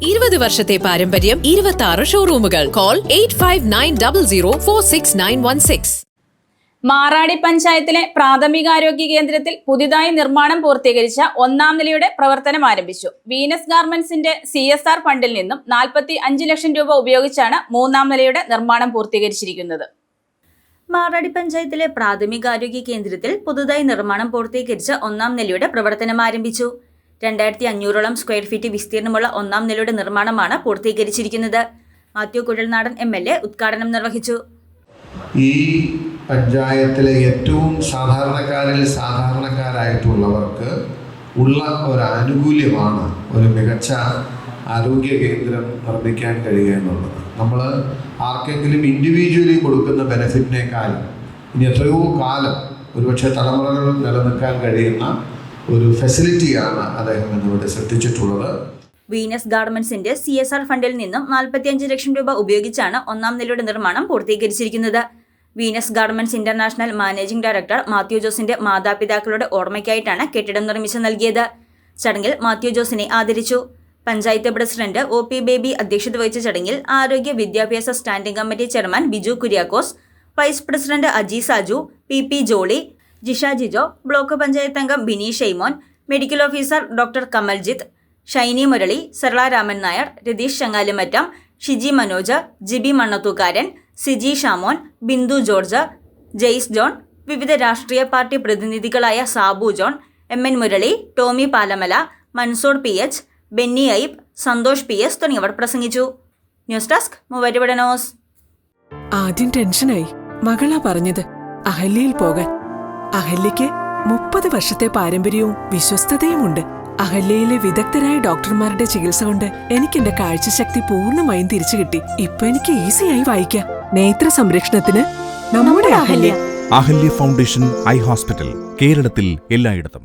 20 വർഷത്തെ പാരമ്പര്യം, 26 ഷോറൂമുകൾ. കോൾ 8590046916. മാറാടി പഞ്ചായത്തിലെ പ്രാഥമികാരോഗ്യ കേന്ദ്രത്തിൽ പുതിയതായി നിർമ്മാണം പൂർത്തീകരിച്ച 1-ാം നിലയുടെ പ്രവർത്തനം ആരംഭിച്ചു. വീനസ് ഗാർമെന്റ്സിന്റെ CSR ഫണ്ടിൽ നിന്നും 45 ലക്ഷം രൂപ ഉപയോഗിച്ചാണ് 3-ാം നിലയുടെ നിർമ്മാണം പൂർത്തീകരിച്ചിരിക്കുന്നത്. മാറാടി പഞ്ചായത്തിലെ പ്രാഥമികാരോഗ്യ കേന്ദ്രത്തിൽ പുതുതായി നിർമ്മാണം പൂർത്തീകരിച്ച 1-ാം നിലയുടെ പ്രവർത്തനം ആരംഭിച്ചു. 2500ഓളം സ്ക്വയർ ഫീറ്റ് വിസ്തീർണമുള്ള 1-ാം നിലയുടെ നിർമ്മാണമാണ് പൂർത്തീകരിച്ചിരിക്കുന്നത്. മാത്യു കുഴൽനാടൻ MLA ഉദ്ഘാടനം നിർവഹിച്ചു. ഈ പഞ്ചായത്തിലെ ഏറ്റവും സാധാരണക്കാരായിട്ടുള്ളവർക്ക് ഉള്ള ഒരു ആനുകൂല്യമാണ് ഒരു മികച്ച ആരോഗ്യ കേന്ദ്രം നിർമ്മിക്കാൻ കഴിയുക എന്നുള്ളത്. നമ്മൾ ആർക്കെങ്കിലും ഇൻഡിവിജ്വലി കൊടുക്കുന്ന ബെനിഫിറ്റിനേക്കാൾ ഇനി എത്രയോ കാലം, ഒരുപക്ഷെ തലമുറകൾ നിലനിൽക്കാൻ കഴിയുന്ന ഒരു ഫെസിലിറ്റിയാണ് അദ്ദേഹം എന്നിവിടെ ശ്രദ്ധിച്ചിട്ടുള്ളത്. വീനസ് ഗാർമെന്റ്സിന്റെ CSR ഫണ്ടിൽ നിന്നും 45 ലക്ഷം രൂപ ഉപയോഗിച്ചാണ് 1-ാം നിലയുടെ നിർമ്മാണം പൂർത്തീകരിച്ചിരിക്കുന്നത്. Venus garments international managing director Mathew ജോസിന്റെ മാതാപിതാക്കളുടെ ഓർമ്മയ്ക്കായിട്ടാണ് കെട്ടിടം നിർമ്മിച്ചു നൽകിയത്. ചടങ്ങിൽ മാത്യു ജോസിനെ ആദരിച്ചു. പഞ്ചായത്ത് പ്രസിഡന്റ് OP ബേബി അധ്യക്ഷത വഹിച്ച ചടങ്ങിൽ ആരോഗ്യ വിദ്യാഭ്യാസ standing committee chairman Biju Kuriakose, vice president Aji Saju, PP Jolly, Jisha Jijo, block panchayat അംഗം Bini Shaimon, medical officer doctor Kamaljith, Shiny Murali, Sarla Raman Nair, Ratheesh Changalimattam, Shiji Manoj, Jibi Mannathookkaran, Siji Shamon, Bindu George, Jaise John, വിവിധ രാഷ്ട്രീയ പാർട്ടി പ്രതിനിധികളായ Sabu John, MN Murali, Tommy Palamala, Mansoor PH, Benny ഐബ്, സന്തോഷ് PS തുടങ്ങിയവർ പ്രസംഗിച്ചു. News desk Muvattupuzha news. ആദ്യം ടെൻഷനായി. മകളാ പറഞ്ഞത് അഹല്യയിൽ പോകാൻ. അഹല്യയ്ക്ക് 30 വർഷത്തെ പാരമ്പര്യവും വിശ്വസ്തതയുമുണ്ട്. അഹല്യയിലെ വിദഗ്ധരായ ഡോക്ടർമാരുടെ ചികിത്സ കൊണ്ട് എനിക്ക് എന്റെ കാഴ്ചശക്തി പൂർണ്ണമായും തിരിച്ചു കിട്ടി. ഇപ്പൊ എനിക്ക് ഈസിയായി വായിക്കാം. നേത്ര സംരക്ഷണത്തിന് നമ്മുടെ Ahalya. Ahalya foundation eye hospital, കേരളത്തിൽ എല്ലായിടത്തും.